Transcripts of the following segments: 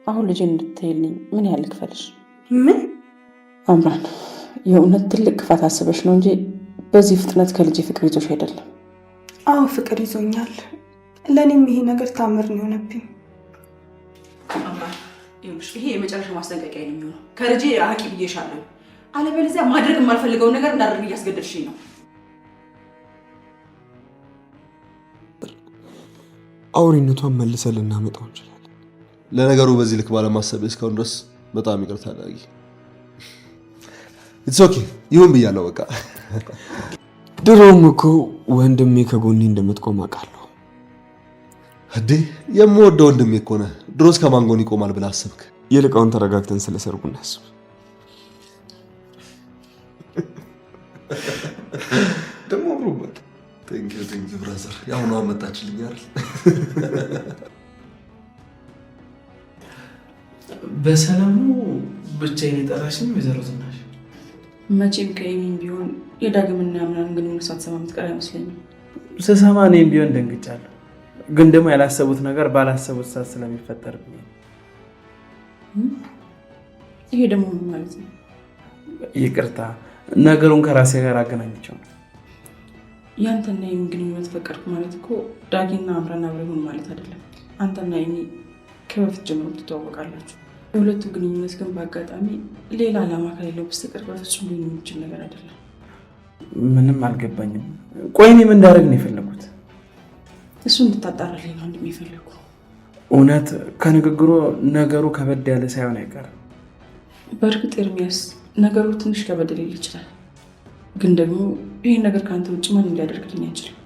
አሁን ልጅ እንድትይልኝ ምን ያህል ልክፈልሽ? ምን አምራን፣ የእውነት ትልቅ ክፋት አስበሽ ነው እንጂ በዚህ ፍጥነት ከልጅ ፍቅር ይዞሽ አይደለም። አዎ ፍቅር ይዞኛል። ለእኔም ይሄ ነገር ታምር ነው የሆነብኝ። አምራን፣ ይሄ የመጨረሻ ማስጠንቀቂያ ነው የሚሆነው። ከልጄ አቂ ብዬሻለሁ። አለበለዚያ ማድረግ የማልፈልገውን ነገር እንዳደርግ እያስገደድሽኝ ነው። አውሪነቷን መልሰን ልናመጣው እንችላለን። ለነገሩ በዚህ ልክ ባለማሰብ እስካሁን ድረስ በጣም ይቅርታ አድርጊ። ኢትስ ኦኬ ይሁን ብያለሁ። በቃ ድሮም እኮ ወንድሜ ከጎኔ እንደምትቆም አውቃለሁ። እንዴ የምወደው ወንድሜ እኮ ነህ። ድሮስ ከማን ጎን ይቆማል ብለህ አሰብክ? ይልቃውን ተረጋግተን ስለሰርጉ እናስብ። ደግሞ አምሮበት ቴንክ ዩ ብራዘር። ያው ነው አመጣችልኝ አይደል? በሰላሙ ብቻዬን የጠራሽኝ ወይዘሮ ዝናሽ? መቼም ከኤሚን ቢሆን የዳግምና ያምናን ግንኙነት ሳትሰማ የምትቀር አይመስለኝም። ስሰማ እኔም ቢሆን ደንግጫለሁ። ግን ደግሞ ያላሰቡት ነገር ባላሰቡት ሰዓት ስለሚፈጠርብኝ። ይሄ ደግሞ ምን ማለት ነው? ይቅርታ፣ ነገሩን ከራሴ ጋር አገናኝቸው ነው። ያንተና ኤሚ ግንኙነት ፈቀድኩ ማለት እኮ ዳጊና አምራን አብረው ይሁን ማለት አይደለም። አንተና ኤሚ ከበፊት ጀምሮ ትተዋወቃላችሁ። የሁለቱ ግንኙነት ግን በአጋጣሚ ሌላ ዓላማ ከሌለው በስተቀር በፍጹም ሊሆን የሚችል ነገር አይደለም። ምንም አልገባኝም። ቆይ እኔ ምን እንዳደርግ ነው የፈለጉት? እሱ እንድታጣራልኝ ነው እንደሚፈልጉ። እውነት ከንግግሩ ነገሩ ከበድ ያለ ሳይሆን አይቀርም። በእርግጥ ኤርሚያስ ነገሩ ትንሽ ከበድ ሊል ይችላል። ግን ደግሞ ይህን ነገር ከአንተ ውጭ ማን እንዲያደርግልኝ አይችልም።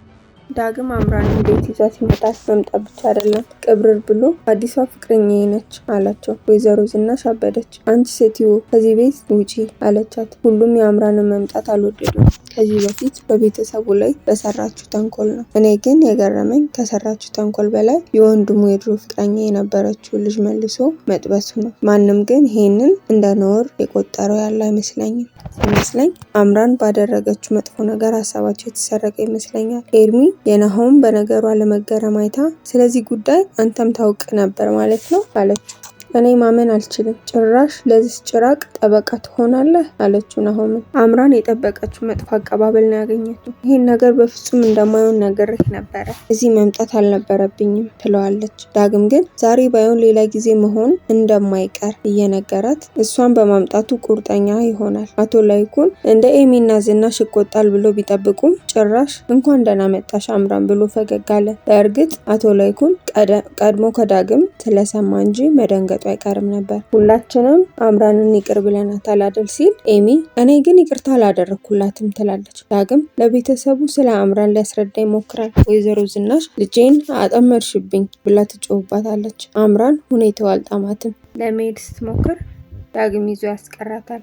ዳግም አምራንን ቤት ይዟት ሲመጣት መምጣት ብቻ አይደለም ቅብርር ብሎ አዲሷ ፍቅረኛዬ ነች አላቸው። ወይዘሮ ዝናሽ አበደች። አንቺ ሴትዮ ከዚህ ቤት ውጪ አለቻት። ሁሉም የአምራንን መምጣት አልወደዱም። ከዚህ በፊት በቤተሰቡ ላይ በሰራችው ተንኮል ነው። እኔ ግን የገረመኝ ከሰራችው ተንኮል በላይ የወንድሙ የድሮ ፍቅረኛ የነበረችው ልጅ መልሶ መጥበሱ ነው። ማንም ግን ይሄንን እንደ ነውር የቆጠረው ያለ አይመስለኝም። ሲመስለኝ አምራን ባደረገችው መጥፎ ነገር ሀሳባቸው የተሰረቀ ይመስለኛል። ኤርሚ የናሆም በነገሩ አለመገረም አይታ ስለዚህ ጉዳይ አንተም ታውቅ ነበር ማለት ነው አለችው። እኔ ማመን አልችልም። ጭራሽ ለዚህ ጭራቅ ጠበቃ ትሆናለህ አለችው ናሆምን። አምራን የጠበቀችው መጥፎ አቀባበል ነው ያገኘችው። ይህን ነገር በፍጹም እንደማይሆን ነግሬህ ነበረ፣ እዚህ መምጣት አልነበረብኝም ትለዋለች። ዳግም ግን ዛሬ ባይሆን ሌላ ጊዜ መሆን እንደማይቀር እየነገራት እሷን በማምጣቱ ቁርጠኛ ይሆናል። አቶ ላይኩን እንደ ኤሚና ዝናሽ ይቆጣል ብሎ ቢጠብቁም ጭራሽ እንኳን ደህና መጣሽ አምራን ብሎ ፈገግ አለ። በእርግጥ አቶ ላይኩን ቀድሞ ከዳግም ስለሰማ እንጂ መደንገጡ አይቀርም ነበር። ሁላችንም አምራንን ይቅር ብለናታል አይደል ሲል ኤሚ እኔ ግን ይቅርታ አላደረኩላትም ትላለች። ዳግም ለቤተሰቡ ስለ አምራን ሊያስረዳ ይሞክራል። ወይዘሮ ዝናሽ ልጄን አጠመድሽብኝ ብላ ትጮህባታለች። አምራን ሁኔታው አልጣማትም። ለመሄድ ስትሞክር ዳግም ይዞ ያስቀራታል።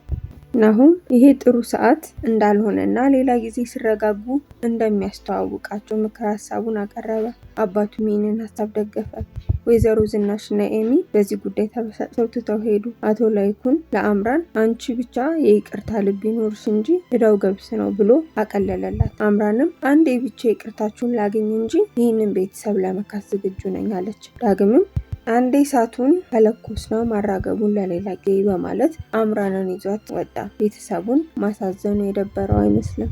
ናሆም ይሄ ጥሩ ሰዓት እንዳልሆነና ሌላ ጊዜ ሲረጋጉ እንደሚያስተዋውቃቸው ምክር ሀሳቡን አቀረበ። አባቱም ይህንን ሀሳብ ደገፈ። ወይዘሮ ዝናሽና ኤሚ በዚህ ጉዳይ ተበሳጭተው ትተው ሄዱ። አቶ ላይኩን ለአምራን አንቺ ብቻ የይቅርታ ልብ ይኖርሽ እንጂ እዳው ገብስ ነው ብሎ አቀለለላት። አምራንም አንዴ ብቻ ይቅርታችሁን ላገኝ እንጂ ይህንን ቤተሰብ ለመካስ ዝግጁ ነኝ አለች። ዳግምም አንዴ እሳቱን ከለኮስ ነው ማራገቡን ለሌላ ጊዜ በማለት አምራንን ይዟት ወጣ። ቤተሰቡን ማሳዘኑ የደበረው አይመስልም።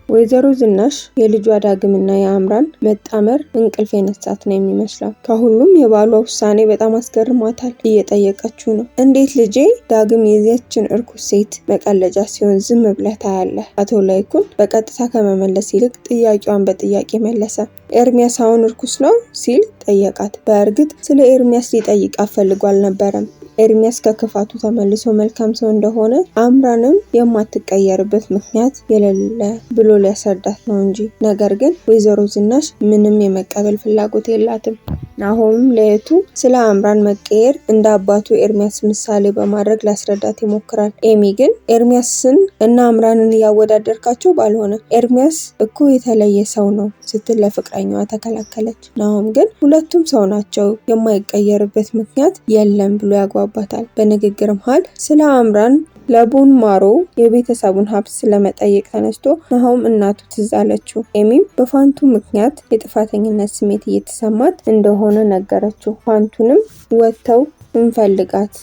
ወይዘሮ ዝናሽ የልጇ ዳግምና የአምራን መጣመር እንቅልፍ የነሳት ነው የሚመስለው። ከሁሉም የባሏ ውሳኔ በጣም አስገርሟታል። እየጠየቀችው ነው። እንዴት ልጄ ዳግም የዚያችን እርኩስ ሴት መቀለጃ ሲሆን ዝም ብለህ ታያለህ? አቶ ላይኩን በቀጥታ ከመመለስ ይልቅ ጥያቄዋን በጥያቄ መለሰ። ኤርሚያስ አሁን እርኩስ ነው ሲል ጠየቃት። በእርግጥ ስለ ኤርሚያስ ሊጠይቃት ፈልጎ አልነበረም። ኤርሚያስ ከክፋቱ ተመልሶ መልካም ሰው እንደሆነ አምራንም የማትቀየርበት ምክንያት የሌለ ብሎ ሊያስረዳት ነው እንጂ። ነገር ግን ወይዘሮ ዝናሽ ምንም የመቀበል ፍላጎት የላትም። ናሆም ለየቱ ስለ አምራን መቀየር እንደ አባቱ ኤርሚያስ ምሳሌ በማድረግ ሊያስረዳት ይሞክራል። ኤሚ ግን ኤርሚያስን እና አምራንን እያወዳደርካቸው ባልሆነ ኤርሚያስ እኮ የተለየ ሰው ነው ስትል ለፍቅረኛዋ ተከላከለች። ናሆም ግን ሁለቱም ሰው ናቸው፣ የማይቀየርበት ምክንያት የለም ብሎ ያጓባታል። በንግግር መሃል ስለ አምራን ለቡን ማሮ የቤተሰቡን ሀብት ስለመጠየቅ ተነስቶ ናሆም እናቱ ትዝ አለችው። ኤሚም በፋንቱ ምክንያት የጥፋተኝነት ስሜት እየተሰማት እንደሆነ ነገረችው። ፋንቱንም ወጥተው እንፈልጋት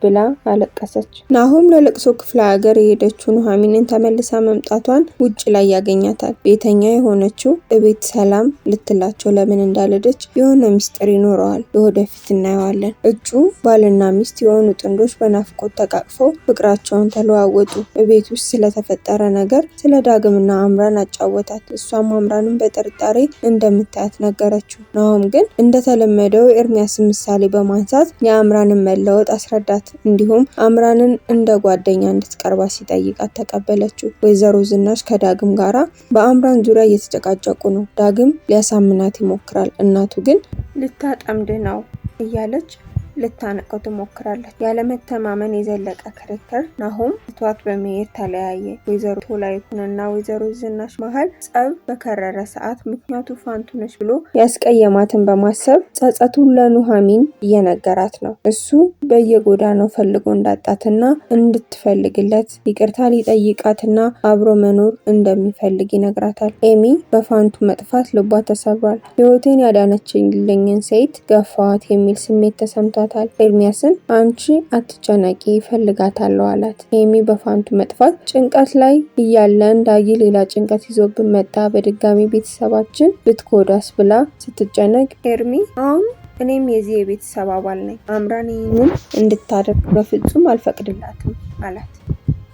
ብላ አለቀሰች። ናሆም ለለቅሶ ክፍለ ሀገር የሄደችው ኑሐሚንን ተመልሳ መምጣቷን ውጭ ላይ ያገኛታል። ቤተኛ የሆነችው እቤት ሰላም ልትላቸው ለምን እንዳልሄደች የሆነ ሚስጥር ይኖረዋል። ለወደፊት እናየዋለን። እጩ ባልና ሚስት የሆኑ ጥንዶች በናፍቆት ተቃቅፈው ፍቅራቸውን ተለዋወጡ። እቤት ውስጥ ስለተፈጠረ ነገር ስለ ዳግምና አምራን አጫወታት። እሷም አምራንን በጥርጣሬ እንደምታያት ነገረችው። ናሆም ግን እንደተለመደው ኤርሚያስ ምሳሌ በማንሳት የአምራንን መለወጥ አስረዳ። እንዲሁም አምራንን እንደ ጓደኛ እንድትቀርባ ሲጠይቃት ተቀበለችው። ወይዘሮ ዝናሽ ከዳግም ጋራ በአምራን ዙሪያ እየተጨቃጨቁ ነው። ዳግም ሊያሳምናት ይሞክራል። እናቱ ግን ልታጠምድ ነው እያለች ልታነቀው ትሞክራለች። ያለመተማመን የዘለቀ ክርክር ናሆም ትቷት በመሄድ ተለያየ። ወይዘሮ ቶላይኩንና ወይዘሮ ዝናሽ መሀል ጸብ በከረረ ሰዓት ምክንያቱ ፋንቱ ነች ብሎ ያስቀየማትን በማሰብ ጸጸቱን ለኑሐሚን እየነገራት ነው። እሱ በየጎዳናው ፈልጎ እንዳጣትና እንድትፈልግለት ይቅርታ ሊጠይቃትና አብሮ መኖር እንደሚፈልግ ይነግራታል። ኤሚ በፋንቱ መጥፋት ልቧ ተሰብሯል። ሕይወቴን ያዳነችልኝን ሴት ገፋዋት የሚል ስሜት ተሰምቷል። ኤርሚያስን አንቺ አትጨነቂ ይፈልጋታለሁ አላት። ኤሚ በፋንቱ መጥፋት ጭንቀት ላይ እያለን ዳጊ ሌላ ጭንቀት ይዞብን መጣ፣ በድጋሚ ቤተሰባችን ብትጎዳስ ብላ ስትጨነቅ ኤርሚ አሁን እኔም የዚህ የቤተሰብ አባል ነኝ፣ አምራን ይህንን እንድታደርግ በፍጹም አልፈቅድላትም አላት።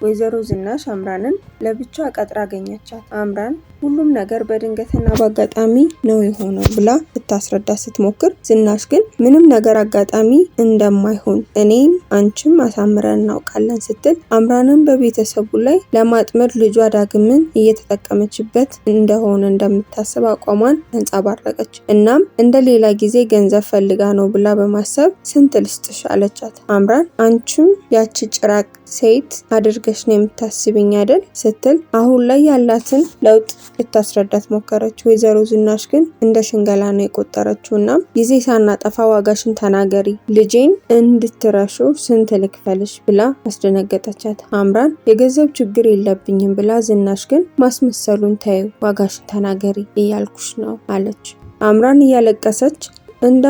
ወይዘሮ ዝናሽ አምራንን ለብቻ ቀጥራ አገኘቻት። አምራን ሁሉም ነገር በድንገትና በአጋጣሚ ነው የሆነው ብላ ልታስረዳ ስትሞክር፣ ዝናሽ ግን ምንም ነገር አጋጣሚ እንደማይሆን እኔም አንቺም አሳምረን እናውቃለን ስትል አምራንን በቤተሰቡ ላይ ለማጥመድ ልጇ ዳግምን እየተጠቀመችበት እንደሆነ እንደምታስብ አቋሟን አንጸባረቀች። እናም እንደ ሌላ ጊዜ ገንዘብ ፈልጋ ነው ብላ በማሰብ ስንት ልስጥሽ አለቻት። አምራን አንቺም ያቺ ጭራቅ ሴት አድርገሽ ነው የምታስብኝ አይደል ስትል አሁን ላይ ያላትን ለውጥ ልታስረዳት ሞከረች። ወይዘሮ ዝናሽ ግን እንደ ሽንገላ ነው የቆጠረችው። እና ጊዜ ሳናጠፋ ዋጋሽን ተናገሪ፣ ልጄን እንድትረሹ ስንት ልክፈልሽ ብላ አስደነገጠቻት። አምራን የገንዘብ ችግር የለብኝም ብላ፣ ዝናሽ ግን ማስመሰሉን ተይው፣ ዋጋሽን ተናገሪ እያልኩሽ ነው አለች። አምራን እያለቀሰች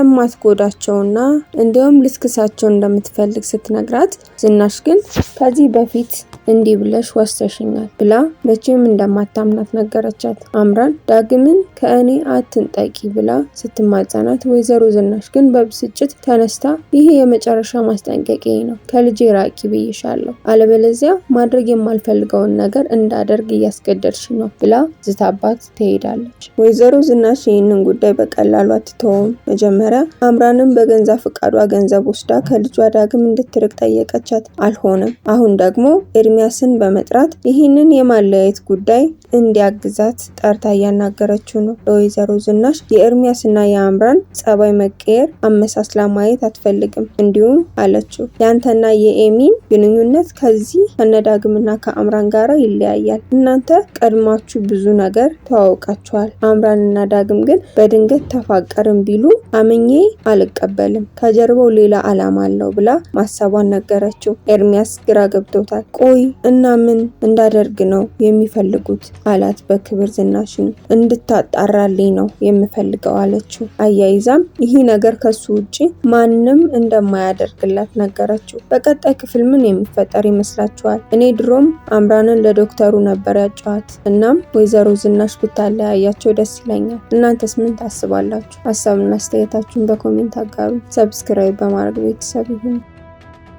እንደማትጎዳቸውና እንዲሁም ልትክሳቸው እንደምትፈልግ ስትነግራት፣ ዝናሽ ግን ከዚህ በፊት እንዲህ ብለሽ ወሰሽኛል ብላ መቼም እንደማታምናት ነገረቻት። አምራን ዳግምን ከእኔ አትንጠቂ ብላ ስትማጸናት፣ ወይዘሮ ዝናሽ ግን በብስጭት ተነስታ ይሄ የመጨረሻ ማስጠንቀቂያ ነው፣ ከልጄ ራቂ ብዬሻለሁ፣ አለበለዚያ ማድረግ የማልፈልገውን ነገር እንዳደርግ እያስገደድሽ ነው ብላ ዝታባት ትሄዳለች። ወይዘሮ ዝናሽ ይህንን ጉዳይ በቀላሉ አትተውም። መጀመሪያ አምራንን በገንዘብ ፍቃዷ ገንዘብ ወስዳ ከልጇ ዳግም እንድትርቅ ጠየቀቻት፣ አልሆነም። አሁን ደግሞ ኤርሚያስን በመጥራት ይህንን የማለያየት ጉዳይ እንዲያግዛት ጠርታ እያናገረችው ነው። ለወይዘሮ ዝናሽ የኤርሚያስና የአምራን ጸባይ መቀየር አመሳስላ ማየት አትፈልግም። እንዲሁም አለችው፣ ያንተና የኤሚን ግንኙነት ከዚህ ከነዳግምና ከአምራን ጋር ይለያያል። እናንተ ቀድማችሁ ብዙ ነገር ተዋውቃችኋል። አምራንና ዳግም ግን በድንገት ተፋቀርን ቢሉ አምኜ አልቀበልም፣ ከጀርባው ሌላ ዓላማ አለው ብላ ማሰቧን ነገረችው። ኤርሚያስ ግራ ገብቶታል። ቆይ እና ምን እንዳደርግ ነው የሚፈልጉት አላት በክብር። ዝናሽን እንድታጣራልኝ ነው የምፈልገው አለችው። አያይዛም ይህ ነገር ከሱ ውጪ ማንም እንደማያደርግላት ነገረችው። በቀጣይ ክፍል ምን የሚፈጠር ይመስላችኋል? እኔ ድሮም አምራንን ለዶክተሩ ነበር ያጫዋት። እናም ወይዘሮ ዝናሽ ብታለያያቸው ደስ ይለኛል። እናንተስ ምን ታስባላችሁ? ሀሳብና አስተያየታችሁን በኮሜንት አጋሩ። ሰብስክራይብ በማድረግ ቤተሰብ ይሁኑ።